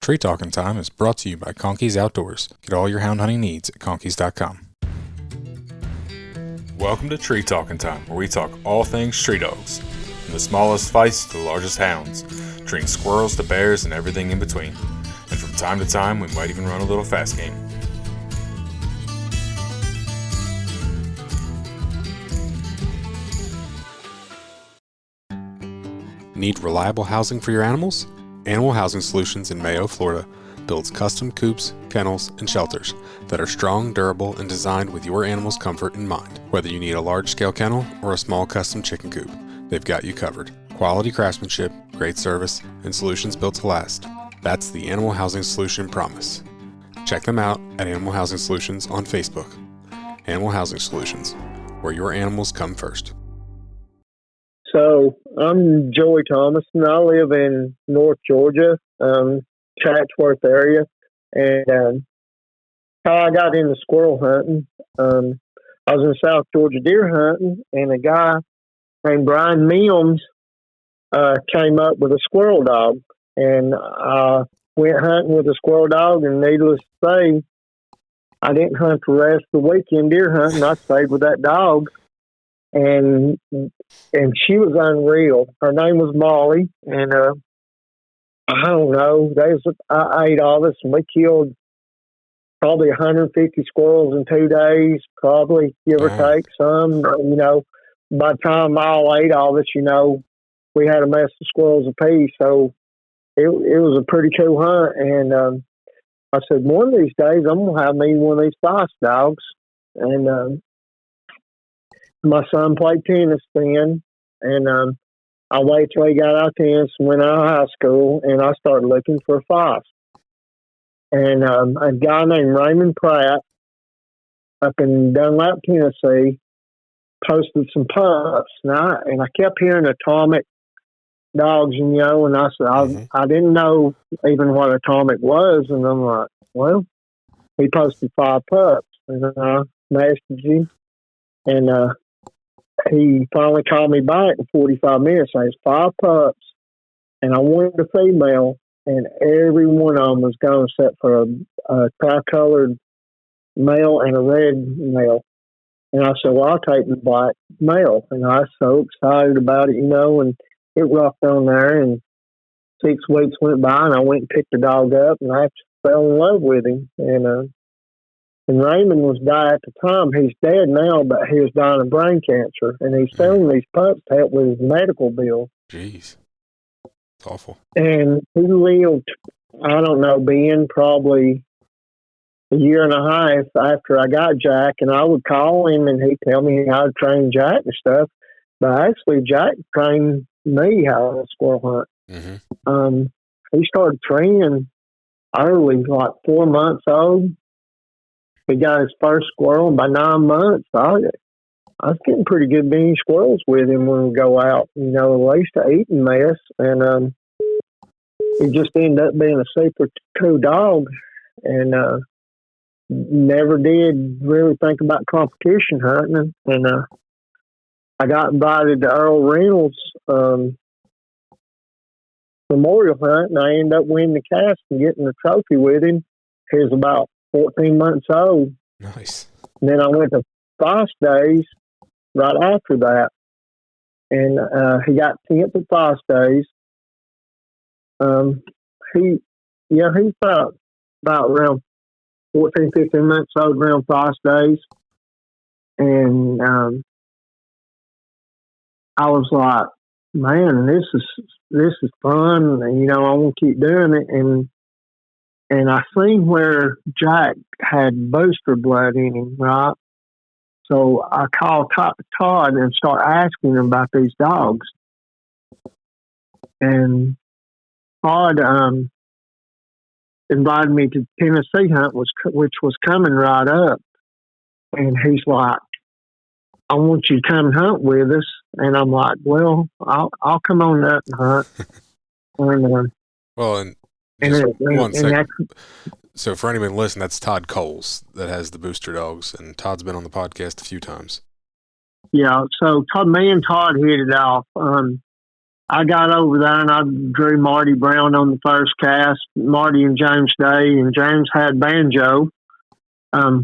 Tree Talking Time is brought to you by Conkey's Outdoors. Get all your hound hunting needs at conkeys.com. Welcome to Tree Talking Time, where we talk all things tree dogs, from the smallest feists to the largest hounds, treating squirrels to bears and everything in between. And from time to time, we might even run a little fast game. Need reliable housing for your animals? Animal Housing Solutions in Mayo, Florida builds custom coops, kennels, and shelters that are strong, durable, and designed with your animal's comfort in mind. Whether you need a large-scale kennel or a small custom chicken coop, they've got you covered. Quality craftsmanship, great service, and solutions built to last. That's the Animal Housing Solution promise. Check them out at Animal Housing Solutions on Facebook. Animal Housing Solutions, where your animals come first. So I'm Joey Thomason. I live in North Georgia, Chatsworth area, and how I got into squirrel hunting. I was in South Georgia deer hunting, and a guy named Brian Mills came up with a squirrel dog, and I went hunting with a squirrel dog. And needless to say, I didn't hunt the rest of the weekend deer hunting. I stayed with that dog. And she was unreal. Her name was Molly, and I don't know. I ate all this, and we killed probably 150 squirrels in 2 days, probably, give or take some. You know, by the time I ate all this, we had a mess of squirrels apiece. So it was a pretty cool hunt. And I said, one of these days, I'm going to have me one of these Feist dogs. And my son played tennis then, and I waited till he got out of tennis and went out of high school, and I started looking for a Feist. And a guy named Raymond Pratt up in Dunlap, Tennessee, posted some pups, and I kept hearing Atomic dogs, and I said, I didn't know even what Atomic was, and I'm like, well, he posted 5 pups, and I messaged him, and he finally called me back in 45 minutes. I had 5 pups, and I wanted a female, and every one of them was gone except for a tri-colored male and a red male. And I said, well, I'll take the black male. And I was so excited about it, and it roughed on there. And 6 weeks went by, and I went and picked the dog up, and I fell in love with him. And Raymond was dying at the time. He's dead now, but he was dying of brain cancer. And he's selling these pups to help with his medical bill. Jeez. It's awful. And he lived, I don't know, being probably a year and a half after I got Jack. And I would call him, and he'd tell me how to train Jack and stuff. But actually, Jack trained me how to squirrel hunt. Mm-hmm. He started training early, like 4 months old. He got his first squirrel, and by 9 months, I was getting pretty good being squirrels with him when we go out. At least a eating mess, and he just ended up being a super cool dog, and never did really think about competition hunting. And I got invited to Earl Reynolds' memorial hunt, and I ended up winning the cast and getting the trophy with him. He was about 14 months old. Nice. And then I went to Feist Days right after that. And he got 10th at Feist Days. He's about around 14, 15 months old around Feist Days. And I was like, man, this is fun. And, I want to keep doing it. And I seen where Jack had booster blood in him, right? So I called Todd and started asking him about these dogs. And Todd invited me to Tennessee hunt, which was coming right up. And he's like, I want you to come and hunt with us. And I'm like, well, I'll come on up and hunt. One second. So for anyone listening, that's Todd Coles that has the booster dogs, and Todd's been on the podcast a few times. Yeah, so me and Todd hit it off. I got over there and I drew Marty Brown on the first cast, Marty and James Day, and James had Banjo,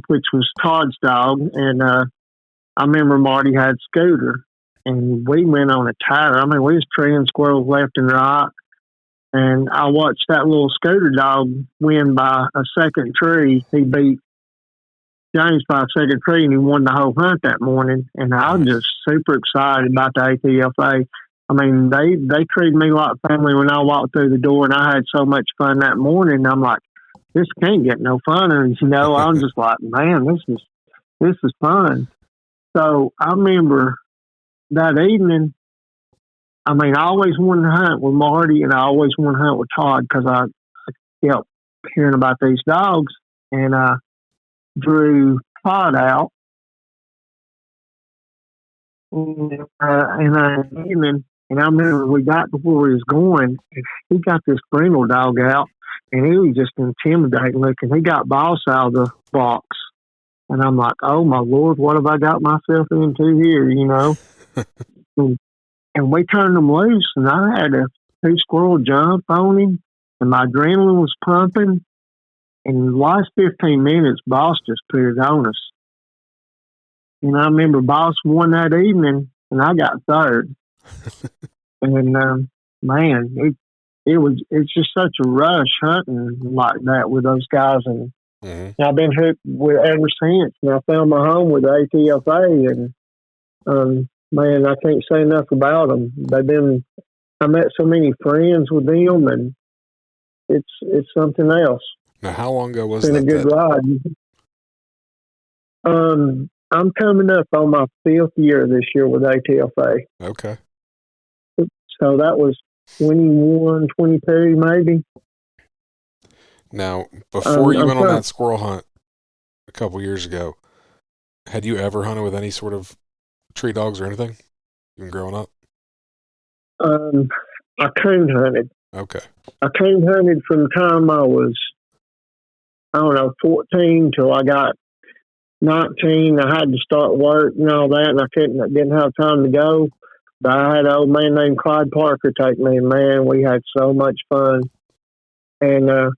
which was Todd's dog, and I remember Marty had Scooter, and we went on a tire. I mean, we was treeing squirrels left and right, and I watched that little Scooter dog win by a second tree. He beat James by a second tree, and he won the whole hunt that morning. And I was just super excited about the ATFA. I mean, they treated me like family when I walked through the door, and I had so much fun that morning. I'm like, this can't get no funner. You know, I'm just like, man, this is fun. So I remember that evening. I mean, I always wanted to hunt with Marty, and I always wanted to hunt with Todd because I kept hearing about these dogs, and I drew Todd out. And I remember we got to where he was going, and he got this Brindle dog out, and he was just intimidating looking. He got Boss out of the box, and I'm like, oh my Lord, what have I got myself into here, you know? and we turned him loose, and I had a 2 squirrel jump on him, and my adrenaline was pumping. And in the last 15 minutes, Boss just put it on us. And I remember Boss won that evening, and I got third. And man, it's just such a rush hunting like that with those guys, and I've been hooked with ever since. And I found my home with ATFA, and man, I can't say enough about them. I met so many friends with them, and it's something else. Now, how long ago was that? It's been a good ride. I'm coming up on my 5th year this year with ATFA. Okay. So that was 21, 22 maybe. Now, before you went on that squirrel hunt a couple years ago, had you ever hunted with any sort of tree dogs or anything, even growing up? I coon hunted. Okay. I coon hunted from the time I was, 14 till I got 19. I had to start work and all that, and I didn't have time to go. But I had an old man named Clyde Parker take me, and man, we had so much fun. And I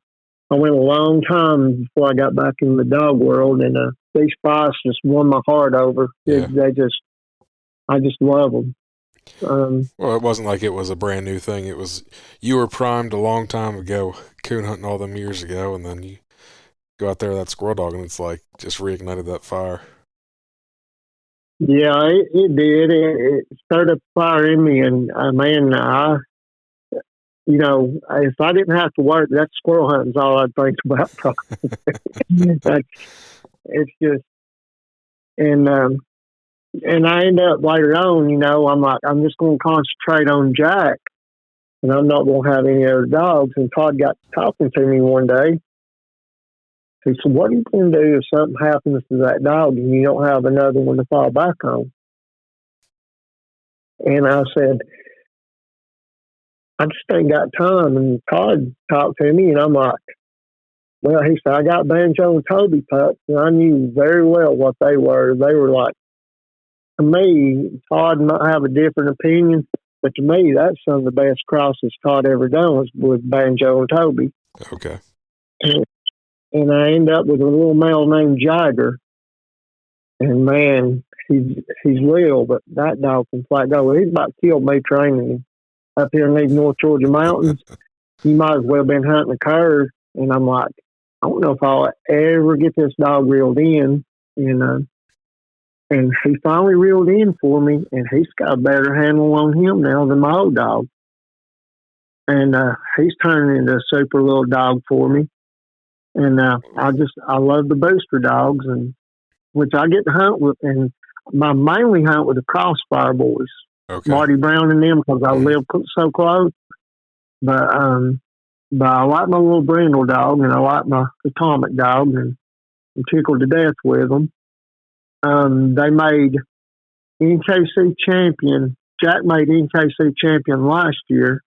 went a long time before I got back in the dog world, and these Feist just won my heart over. Yeah. I just love them. Well, it wasn't like it was a brand new thing. It was, you were primed a long time ago, coon hunting all them years ago, and then you go out there with that squirrel dog, and it's like just reignited that fire. Yeah, it did. It started a fire in me, and man, if I didn't have to work, that squirrel hunting's all I'd think about. It's just, and I end up later on, I'm like, I'm just going to concentrate on Jack, and I'm not going to have any other dogs. And Todd got talking to me one day. He said, what are you going to do if something happens to that dog and you don't have another one to fall back on? And I said, I just ain't got time. And Todd talked to me, and I'm like, well, he said, I got Banjo and Toby pups, and I knew very well what they were. They were like, to me, Todd might have a different opinion, but to me, that's some of the best crosses Todd ever done was with Banjo and Toby. Okay. And I end up with a little male named Jagger. And man, he's little, but that dog can flat go. He's about killed me training him up here in these North Georgia mountains. He might as well have been hunting a curve. And I'm like, I don't know if I'll ever get this dog reeled in. And he finally reeled in for me, and he's got a better handle on him now than my old dog. And he's turning into a super little dog for me. And I love the booster dogs, and which I get to hunt with, and my mainly hunt with the Crossfire boys, Marty Brown and them, because I live so close. But I like my little Brindle dog, and I like my Atomic dog, and I'm tickled to death with them. They made NKC champion. Jack made NKC champion last year.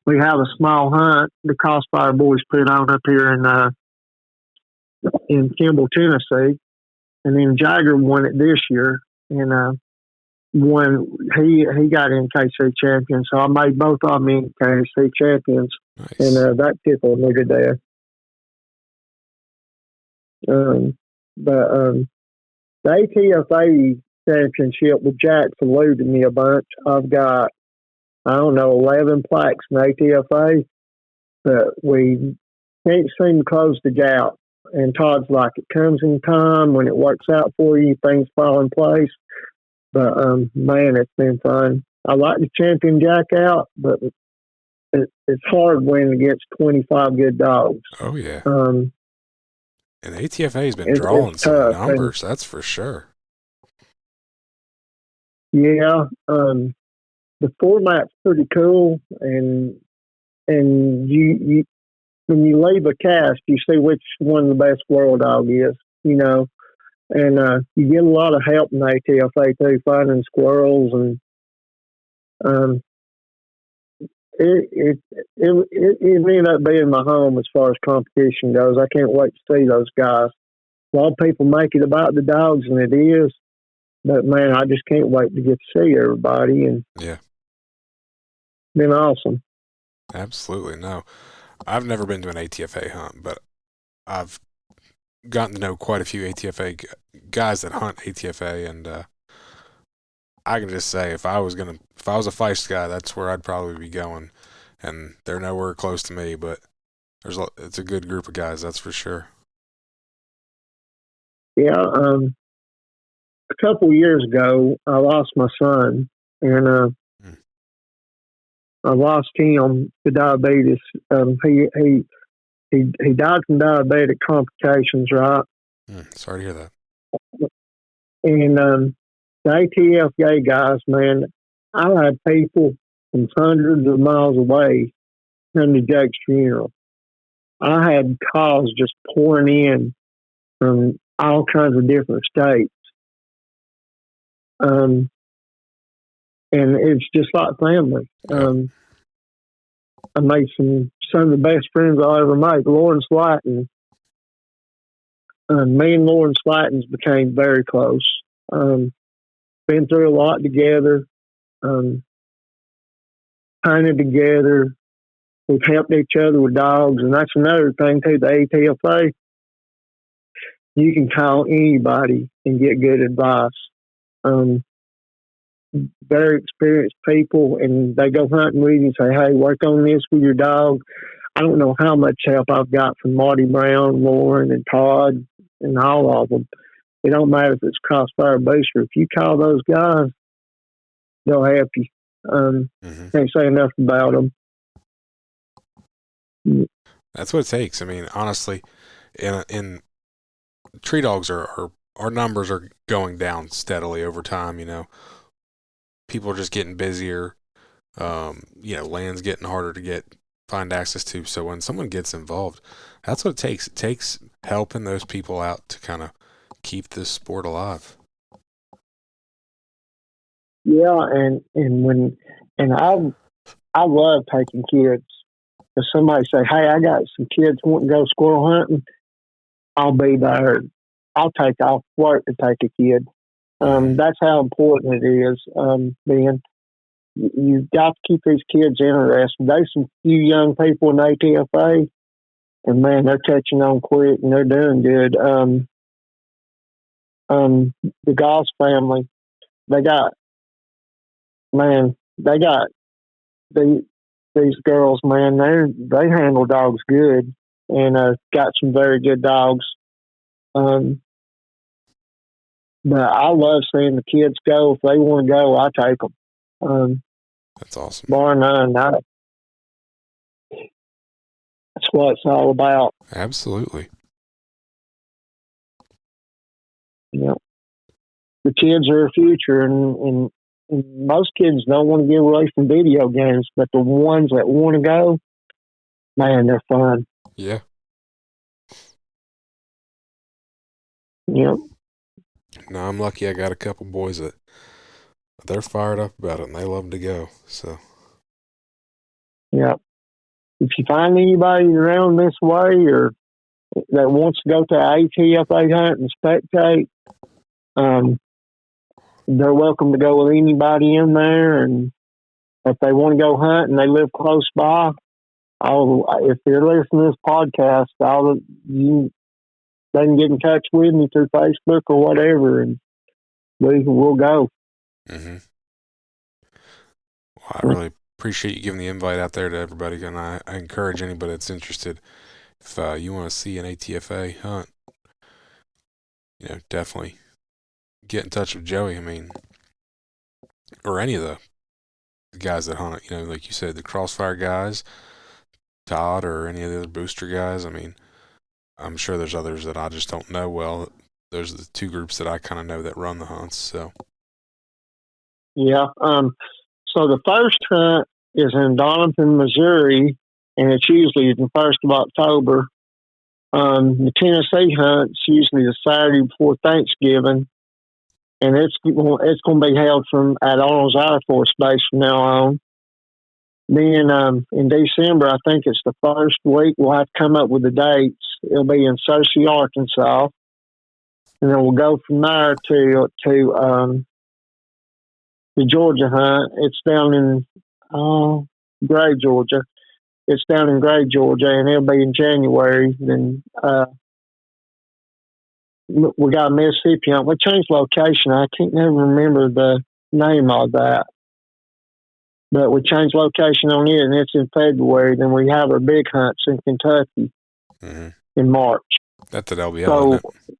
We have a small hunt the Crossfire boys put on up here in Kimball, Tennessee, and then Jagger won it this year. And when he got in KC champion, so I made both of them in KC champions, Nice. and that tickled me to death. The ATFA championship with Jack eluded me a bunch. I've got, I don't know, 11 plaques in ATFA, but we can't seem to close the gap. And Todd's like, it comes in time when it works out for you, things fall in place. But man, it's been fun. I like to champion Jack out, but it's hard winning against 25 good dogs. Oh yeah. And ATFA has been drawing some numbers, that's for sure. Yeah, the format's pretty cool, and you when you leave a cast, you see which one the best squirrel dog is, you know, and you get a lot of help in ATFA too, finding squirrels, and it ended up being my home as far as competition goes. I can't wait to see those guys. A lot of people make it about the dogs, and it is, but man, I just can't wait to get to see everybody. And yeah, been awesome. Absolutely. No, I've never been to an ATFA hunt, but I've gotten to know quite a few ATFA guys that hunt ATFA, and I can just say if I was a Feist guy, that's where I'd probably be going, and they're nowhere close to me, but it's a good group of guys, that's for sure. Yeah, a couple years ago, I lost my son, and I lost him to diabetes. He died from diabetic complications, right? Sorry to hear that. And the ATFA guys, man, I had people from hundreds of miles away come to Jake's funeral. I had calls just pouring in from all kinds of different states. And it's just like family. Yep. I made some of the best friends I'll ever make. Lawrence Lighton. Me and Lawrence Lightons became very close. Been through a lot together. Hunted together. We've helped each other with dogs, and that's another thing too. The ATFA, you can call anybody and get good advice. Very experienced people, and they go hunting with you and say, hey, work on this with your dog. I don't know how much help I've got from Marty Brown, Lauren, and Todd, and all of them. It don't matter if it's Crossfire Booster. If you call those guys, they'll help you. Can't say enough about them. That's what it takes. I mean, honestly, in tree dogs our numbers are going down steadily over time, you know. People are just getting busier. Land's getting harder to find access to. So when someone gets involved, that's what it takes. It takes helping those people out to kind of keep this sport alive. Yeah, and I love taking kids. If somebody say, hey, I got some kids wanting to go squirrel hunting, I'll be there. I'll take off work to take a kid. That's how important it is, Ben. You've got to keep these kids interested. There's some few young people in ATFA, and man, they're catching on quick and they're doing good. The Goss family, they got these girls, man, they handle dogs good, and got some very good dogs. But I love seeing the kids go. If they want to go, I take them. That's awesome. Bar none. That's what it's all about. Absolutely. Yeah. The kids are the future, and most kids don't want to get away from video games, but the ones that want to go, man, they're fun. Yeah. Yep. No, I'm lucky I got a couple boys that they're fired up about it and they love to go. So yeah. If you find anybody around this way or that wants to go to ATFA hunt and spectate, they're welcome to go with anybody in there, and if they want to go hunt and they live close by, if they're listening to this podcast, they can get in touch with me through Facebook or whatever, and we'll go. Mm-hmm. Well, I really appreciate you giving the invite out there to everybody, and I encourage anybody that's interested, if you want to see an ATFA hunt, definitely get in touch with Joey. I mean, or any of the guys that hunt, like you said, the Crossfire guys, Todd, or any of the other booster guys. I mean, I'm sure there's others that I just don't know well. Those are the two groups that I kind of know that run the hunts. So, yeah. So the first hunt is in Doniphan, Missouri, and it's usually the 1st of October. The Tennessee hunt's usually the Saturday before Thanksgiving, and it's going to be held at Arnold's Air Force Base from now on. Then in December, I think it's the first week, we'll have to come up with the dates. It'll be in Searcy, Arkansas, and then we'll go from there to the Georgia hunt. It's down in Gray, Georgia. It's down in Gray, Georgia, and it'll be in January. Then we got a Mississippi hunt. We changed location. I can't never remember the name of that. But we changed location on it, and it's in February. Then we have our big hunts in Kentucky in March. That's at LBL, so, isn't it?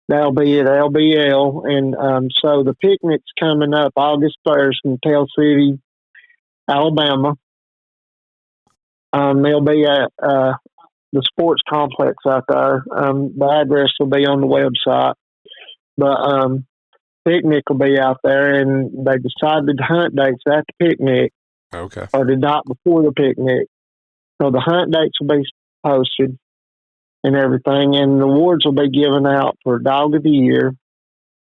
That'll be at LBL. And so the picnic's coming up August 1st in Tell City, Alabama. They'll be at the sports complex out there. The address will be on the website. But picnic will be out there, and they decided the hunt dates at the picnic. Okay. Or the night before the picnic. So the hunt dates will be posted and everything, and the awards will be given out for Dog of the Year,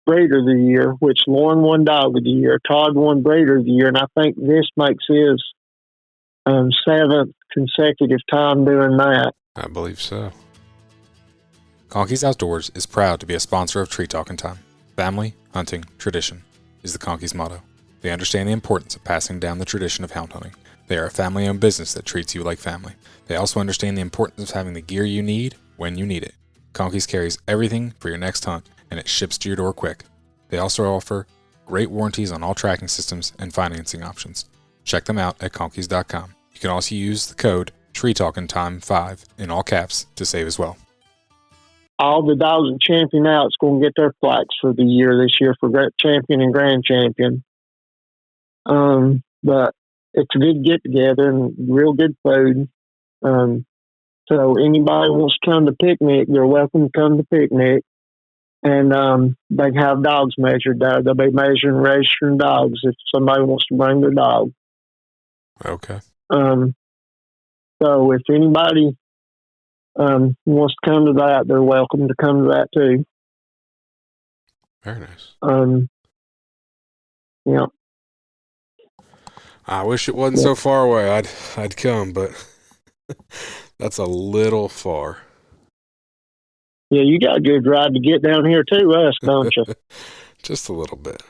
Breeder of the Year, which Lauren won Dog of the Year, Todd won Breeder of the Year, and I think this makes his 7th consecutive time doing that. I believe so. Conkey's Outdoors is proud to be a sponsor of Tree Talking Time. Family, hunting, tradition is the Conkey's motto. They understand the importance of passing down the tradition of hound hunting. They are a family-owned business that treats you like family. They also understand the importance of having the gear you need when you need it. Conkey's carries everything for your next hunt, and it ships to your door quick. They also offer great warranties on all tracking systems and financing options. Check them out at conkeys.com. You can also use the code TreeTalkingTime5 in all caps to save as well. All the dogs that champion out is going to get their plaques for the year this year for champion and grand champion. But it's a good get together and real good food. So anybody who wants to come to picnic, they're welcome to come to picnic. And they have dogs measured there. They'll be measuring and registering dogs if somebody wants to bring their dog. Okay. So if anybody wants to come to that, they're welcome to come to that too. Very nice. Yeah. I wish it wasn't so far away. I'd come, but that's a little far. Yeah, you got a good ride to get down here too, don't you? Just a little bit.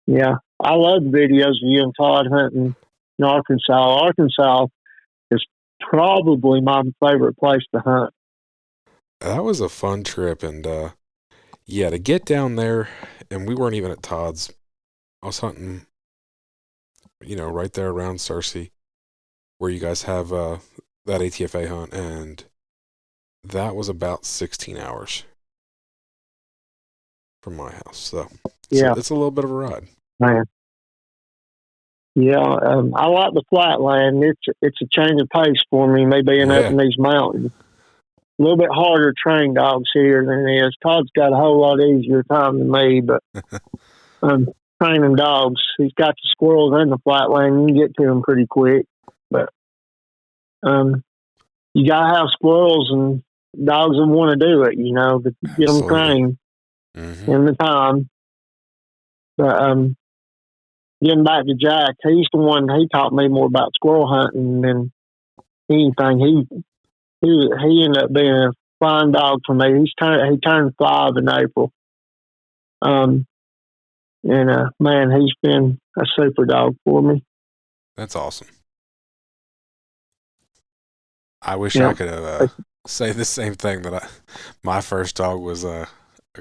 Yeah. I love the videos of you and Todd hunting in Arkansas. Arkansas is probably my favorite place to hunt. That was a fun trip, and to get down there, and we weren't even at Todd's. I was hunting, right there around Searcy, where you guys have that ATFA hunt, and that was about 16 hours from my house. So it's a little bit of a ride. Man. Yeah, I like the flatland. It's a change of pace for me, me being up in these mountains. A little bit harder to train dogs here than it is. Todd's got a whole lot easier time than me, but training dogs, he's got the squirrels in the flatland. You can get to them pretty quick, but you gotta have squirrels and dogs that want to do it, to get them trained in the time. But getting back to Jack, he's the one. He taught me more about squirrel hunting than anything. He ended up being a fine dog for me. He turned 5 in April. Man, he's been a super dog for me. That's awesome. I wish Yep. I could have say the same thing, that my first dog was a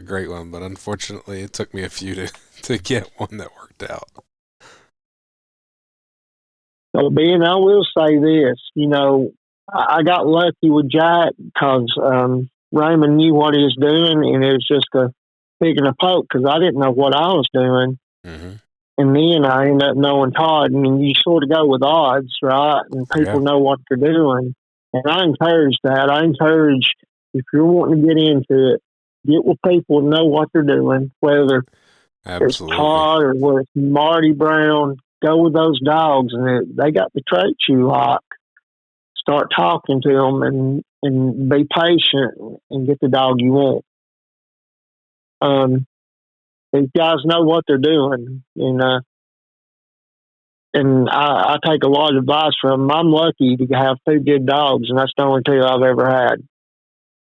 great one, but unfortunately it took me a few to get one that worked out. So, Ben, I will say this. I got lucky with Jack because Raymond knew what he was doing, and it was just a pick and a poke because I didn't know what I was doing. Mm-hmm. And then I ended up knowing Todd. I mean, you sort of go with odds, right? And people know what they're doing. And I encourage that. I encourage, if you're wanting to get into it, get with people who know what they're doing, whether it's Todd or whether it's Marty Brown. Go with those dogs, and they got the traits you like. Start talking to them and be patient and get the dog you want. These guys know what they're doing, and I take a lot of advice from them. I'm lucky to have two good dogs, and that's the only two I've ever had.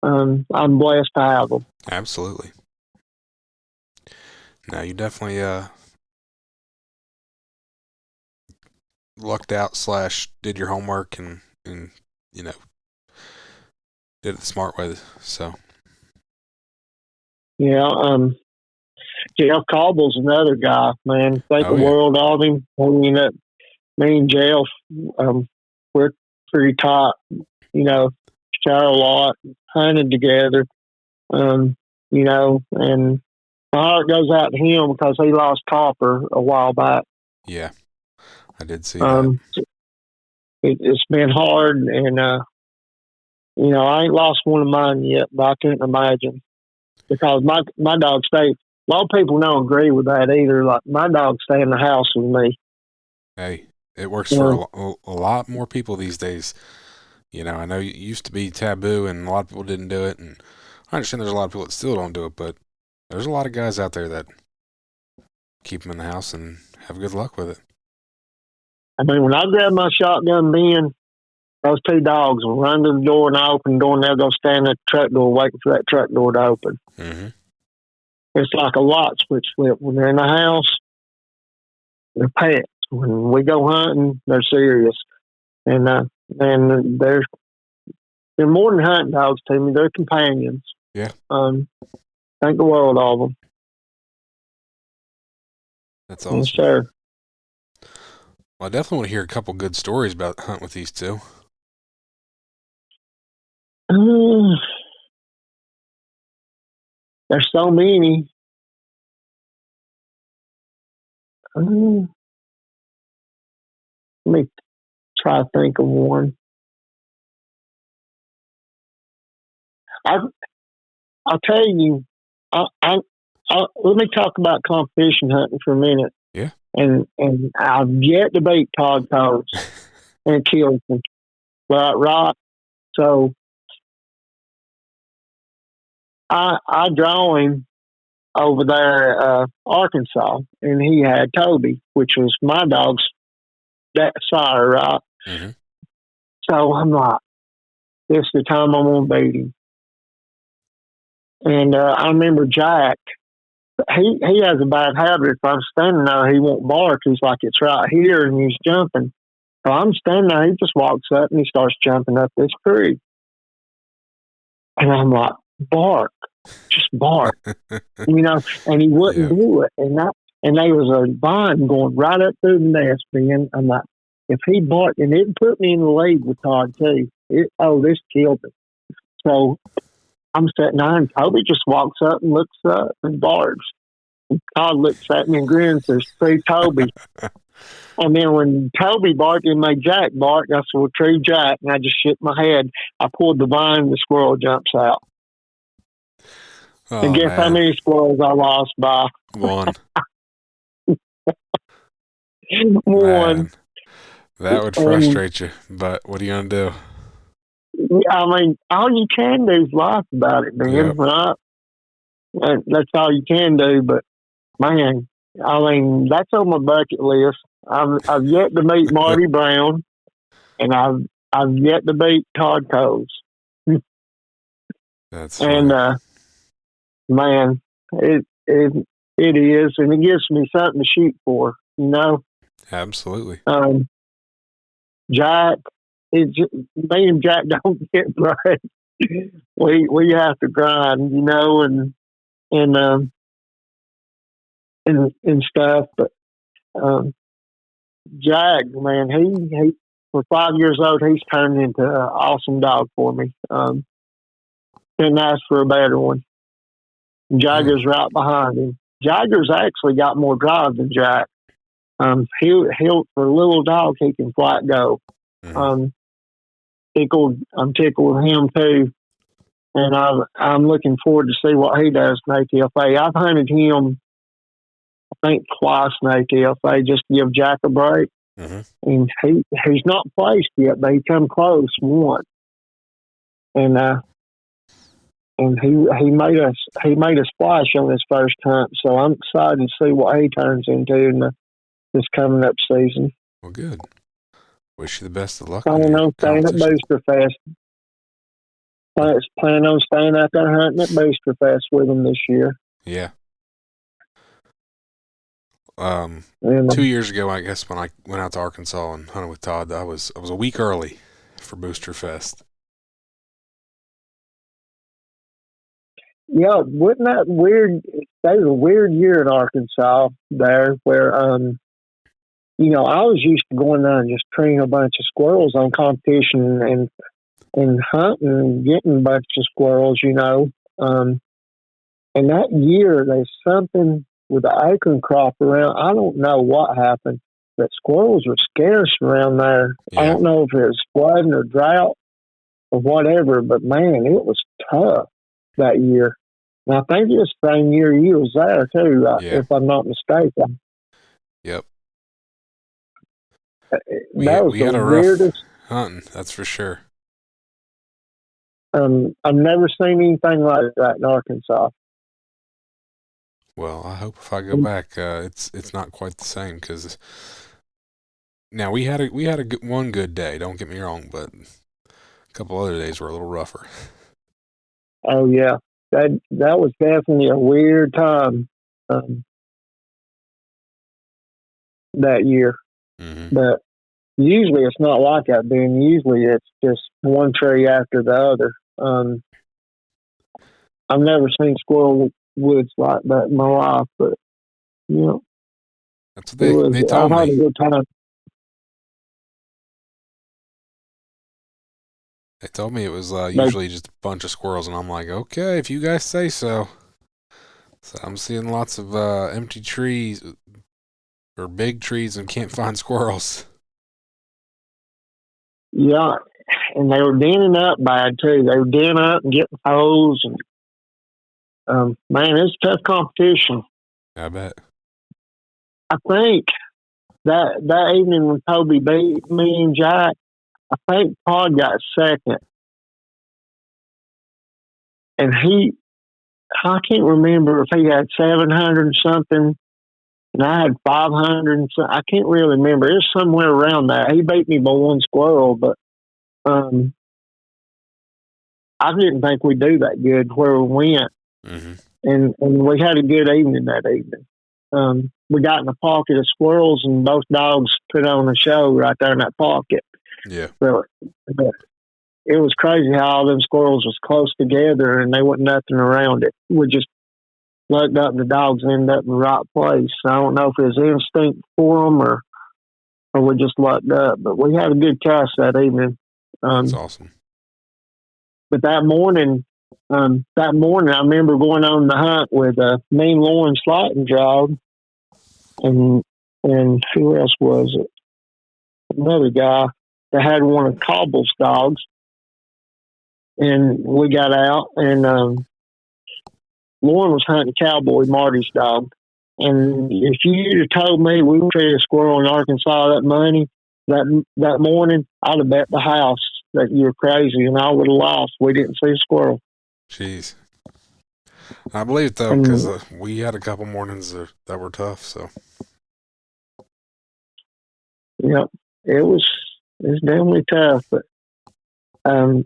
I'm blessed to have them. Absolutely. Now, you definitely lucked out / did your homework and did it the smart way. So yeah. Jeff Cobble's another guy, man. Think the world of him. Me and Jeff, we're pretty tight. Share a lot, hunted together. And my heart goes out to him because he lost Copper a while back. Yeah, I did see that. It's been hard, and I ain't lost one of mine yet, but I can't imagine because my dogs stay. A lot of people don't agree with that either. Like, my dogs stay in the house with me. Hey, it works for a lot more people these days. I know it used to be taboo and a lot of people didn't do it, and I understand there's a lot of people that still don't do it, but there's a lot of guys out there that keep them in the house and have good luck with it. I mean, when I grab my shotgun, Ben, those two dogs will run to the door, and I open the door, and they'll go stand at the truck door waiting for that truck door to open. Mm-hmm. It's like a light switch flip. When they're in the house, they're pets. When we go hunting, they're serious. And they're more than hunting dogs to me. They're companions. Yeah. Think the world of them. That's awesome. Yes, sir. Well, I definitely want to hear a couple good stories about hunting with these two. There's so many. Let me try to think of one. I'll tell you. Let me talk about competition hunting for a minute. Yeah. And I've yet to beat Todd Coates and kill him. Right. So I draw him over there, Arkansas, and he had Toby, which was my dog's that sire, right? Mm-hmm. So I'm like, this is the time I'm gonna beat him. And I remember Jack. He has a bad habit. If I'm standing there, he won't bark. He's like, it's right here, and he's jumping. So I'm standing there. He just walks up and he starts jumping up this tree. And I'm like, bark, just bark, and he wouldn't do it. And there was a vine going right up through the nest. And I'm like, if he barked, and it put me in the lead with Todd too. This killed me. So I'm sitting there, and Toby just walks up and looks up and barks. And Todd looks at me and grins and says, "True Toby." And then when Toby barked and made Jack bark, I said, "Well, true Jack." And I just shook my head. I pulled the vine, and the squirrel jumps out. And guess how many squirrels I lost by? One. One. Man, that would frustrate you, but what are you going to do? I mean, all you can do is laugh about it, man. Right? That's all you can do. But, man, I mean, that's on my bucket list. I've yet to meet Marty Brown, and I've yet to beat Todd Coates. That's funny. And man, It is, and it gives me something to shoot for, you know. Absolutely. Jack, me and Jack don't get break. We have to grind, you know, and stuff. But Jack, man, he for 5 years old, he's turned into an awesome dog for me. Couldn't ask for a better one. Jagger's right behind him. Jagger's actually got more drive than Jack. He'll for a little dog, he can flat go. Mm-hmm. I'm tickled with him too, and I'm looking forward to see what he does in ATFA. I've hunted him, I think, twice in ATFA just to give Jack a break, and he's not placed yet, but he come close once, and he made a splash on his first hunt. So I'm excited to see what he turns into in this coming up season. Well, good. Wish you the best of luck. Planning on staying at Booster Fest. Planning on staying out there hunting at Booster Fest with him this year. Yeah. 2 years ago, I guess, when I went out to Arkansas and hunted with Todd, I was a week early for Booster Fest. Yeah, wasn't that weird? That was a weird year in Arkansas there, where you know, I was used to going down and just treeing a bunch of squirrels on competition and hunting and getting a bunch of squirrels, you know. And that year, there's something with the acorn crop around. I don't know what happened, but squirrels were scarce around there. Yeah. I don't know if it was flooding or drought or whatever, but man, it was tough that year. And I think it was the same year you was there too, if I'm not mistaken. Yep. We had a weirdest hunting, that's for sure. I've never seen anything like that in Arkansas. Well, I hope if I go back, it's not quite the same, because now we had one good day. Don't get me wrong, but a couple other days were a little rougher. Oh yeah, that was definitely a weird time that year. Mm-hmm. But usually it's not like that. Then usually it's just one tree after the other. I've never seen squirrel woods like that in my life, but you know, that's what they told me. I had a good time. They told me it was usually just a bunch of squirrels, and I'm like, okay, if you guys say so. So I'm seeing lots of empty trees or big trees and can't find squirrels. Yeah, and they were denning up bad too. They were denning up and getting holes, and man, it's tough competition. I bet. I think that evening when Toby beat me and Jack, I think Todd got second, and I can't remember if he had 700 something, and I had 500 and something. I can't really remember. It was somewhere around that. He beat me by one squirrel, but I didn't think we'd do that good where we went. Mm-hmm. And we had a good evening that evening. We got in a pocket of squirrels, and both dogs put on a show right there in that pocket. Yeah. So, it was crazy how all them squirrels was close together and they wasn't nothing around it. We just lucked up and the dogs ended up in the right place. I don't know if it was instinct for them or we just lucked up, but we had a good cast that evening. That's awesome. But that morning, I remember going on the hunt with me and Lauren Slighting dog, and who else was it? Another guy that had one of Cobble's dogs. And we got out, and Lauren was hunting Cowboy, Marty's dog. And if you'd have told me we would trade a squirrel in Arkansas that morning, I'd have bet the house that you were crazy, and I would have lost. We didn't see a squirrel. Jeez. I believe it, though, because we had a couple mornings that were tough, so. Yeah, it was definitely tough, but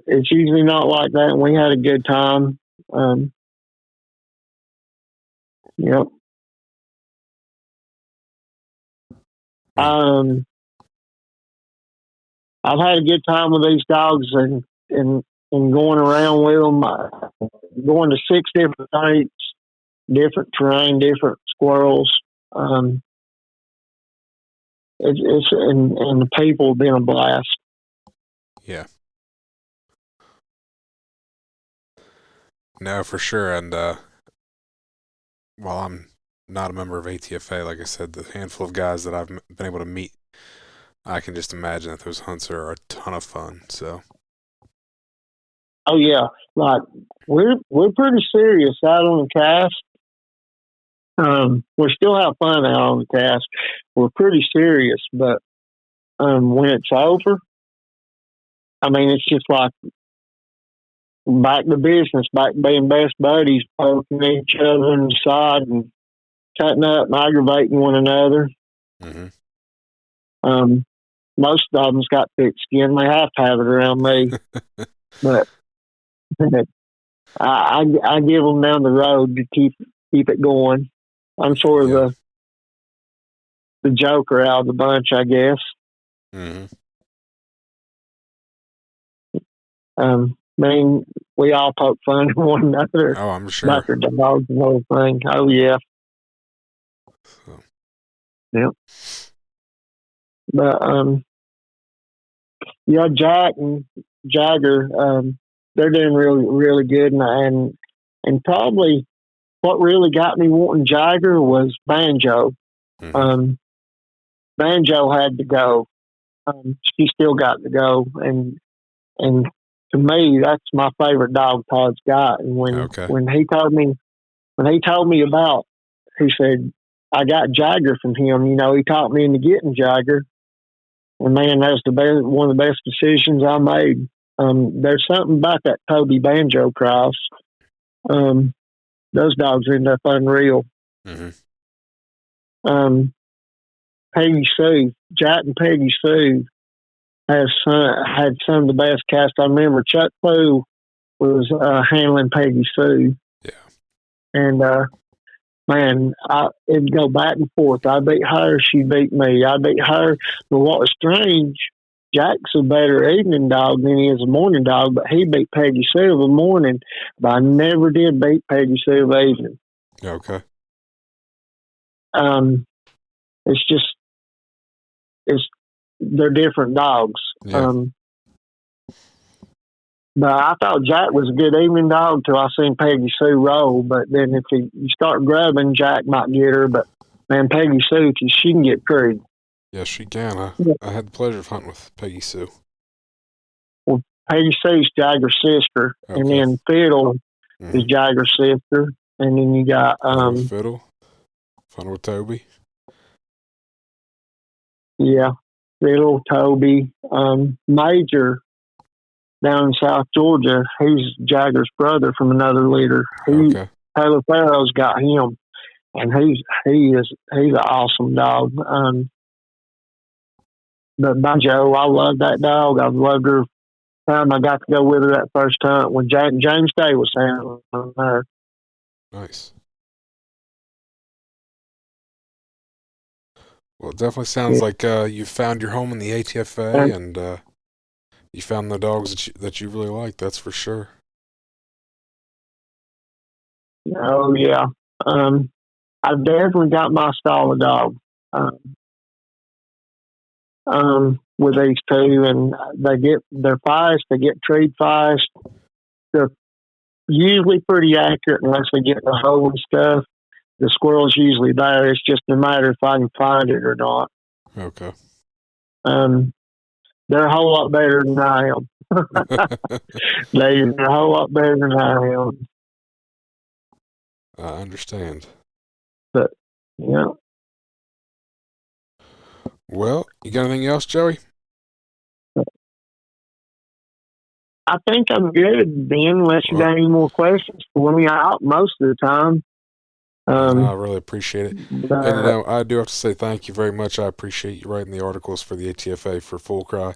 it's usually not like that, and we had a good time. Yep. I've had a good time with these dogs and going around with them, going to 6 different states, different terrain, different squirrels. And the people have been a blast. Yeah. No, for sure. And while I'm not a member of ATFA, like I said, the handful of guys that I've been able to meet, I can just imagine that those hunts are a ton of fun. So. Oh yeah, like we're pretty serious out on the cast. We still have fun out on the cast. We're pretty serious, but when it's over, I mean, it's just like back to business, back to being best buddies, poking each other in the side and cutting up and aggravating one another. Mm-hmm. Most of them's got thick skin. They have to have it around me, but I give them down the road to keep it going. I'm sort of the joker out of the bunch, I guess. Mm-hmm. I mean, we all poke fun at one another. Oh, I'm sure. About their dogs and the whole thing. Oh, yeah. So. Yep. But, yeah, Jack and Jagger, they're doing really, really good. And probably what really got me wanting Jagger was Banjo. Mm-hmm. Banjo had to go. She still got to go. And to me, that's my favorite dog Todd's got. And when he told me about, he said, I got Jagger from him. You know, he taught me into getting Jagger. And man, that's one of the best decisions I made. There's something about that Toby Banjo cross. Those dogs end up unreal. Mm-hmm. Peggy Sue, Jack and Peggy Sue had some of the best cast. I remember Chuck Poo was handling Peggy Sue. Yeah. And man, it'd go back and forth. I beat her, she beat me. I beat her. But what was strange, Jack's a better evening dog than he is a morning dog, but he beat Peggy Sue of the morning. But I never did beat Peggy Sue of the evening. Okay. They're different dogs. Yeah. But I thought Jack was a good evening dog till I seen Peggy Sue roll. But then if you start grubbing, Jack might get her. But man, Peggy Sue, she can get pretty. Yes, she can. I had the pleasure of hunting with Peggy Sue. Well, Peggy Sue's Jagger's sister, Okay. and then Fiddle is Jagger's sister, and then you got Fiddle, fun with Toby. Yeah, Fiddle, Toby, Major down in South Georgia. He's Jagger's brother from another leader. Taylor Farrow's got him, and he's an awesome dog. But Banjo, I love that dog. I've loved her. Time I got to go with her that first hunt when James Day was handling her. Nice. Well, it definitely sounds like you found your home in the ATFA, and you found the dogs that you really like. That's for sure. Oh yeah, I've definitely got my style of dog. With these two, and they're fast. They get treed fast. They're usually pretty accurate unless they get in the hole and stuff. The squirrel's usually there. It's just a matter if I can find it or not. Okay. They're a whole lot better than I am. They're a whole lot better than I am. I understand. But yeah. Well, you got anything else, Joey? I think I'm good, Ben, unless you got any more questions for me out most of the time. I really appreciate it. And I do have to say thank you very much. I appreciate you writing the articles for the ATFA for Full Cry.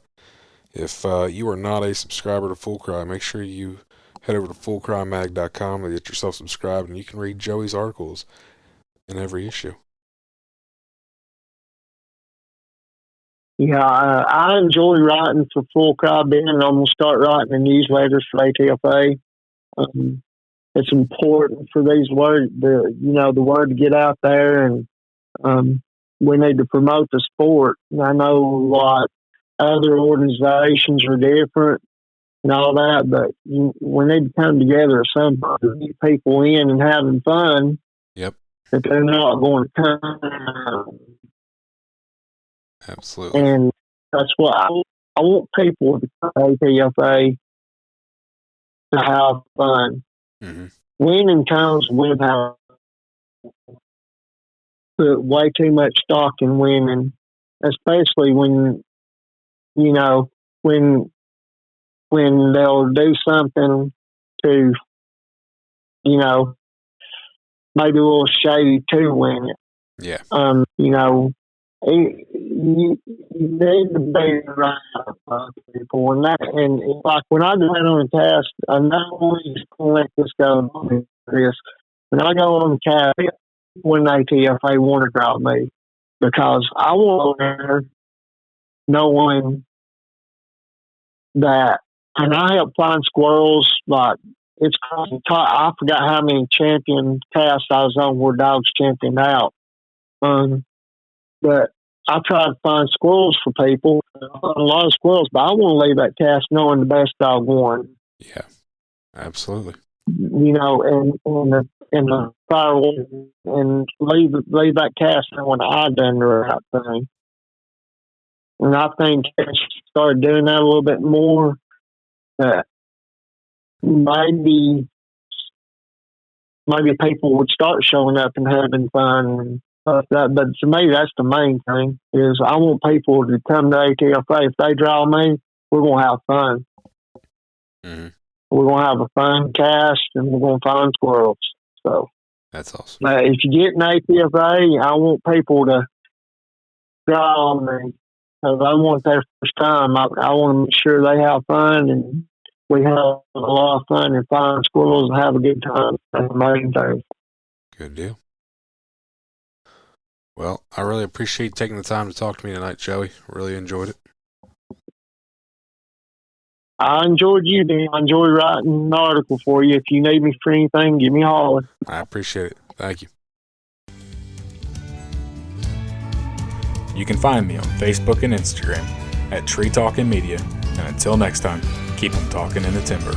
If you are not a subscriber to Full Cry, make sure you head over to fullcrymag.com and get yourself subscribed, and you can read Joey's articles in every issue. Yeah, I enjoy writing for full cry bin, and I'm gonna start writing the newsletters for ATFA. It's important for these words, the word to get out there, and we need to promote the sport. And I know like other organizations are different and all that, but we need to come together at some point to get people in and having fun. Yep. That they're not going to come. Absolutely. And that's what I want people to come to ATFA to have fun. Mm-hmm. Winning comes with how put way too much stock in winning, especially when when they'll do something to maybe a little shady to win it. Yeah. You need to be around people, and it's like when I go out on a task, I know we just can't let this go. When I go on the cast, when ATFA want to drop me, because I want there knowing that, and I help find squirrels. Like I forgot how many champion casts I was on where dogs championed out. But I try to find squirrels for people. I find a lot of squirrels, but I want to leave that cast knowing the best dog won. Yeah, absolutely. And the firewall, and leave that cast knowing I done the right thing. And I think I started doing that a little bit more. Maybe people would start showing up and having fun and stuff like that. But to me, that's the main thing. Is I want people to come to ATFA. If they draw me, we're gonna have fun. Mm-hmm. We're gonna have a fun cast, and we're gonna find squirrels. So that's awesome. If you get an ATFA, I want people to draw on me because I want their first time. I want to make sure they have fun, and we have a lot of fun and find squirrels and have a good time. That's the main thing. Good deal. Well, I really appreciate taking the time to talk to me tonight, Joey. Really enjoyed it. I enjoyed you, Dan. I enjoyed writing an article for you. If you need me for anything, give me a holler. I appreciate it. Thank you. You can find me on Facebook and Instagram at Tree Talking Media. And until next time, keep them talking in the timber.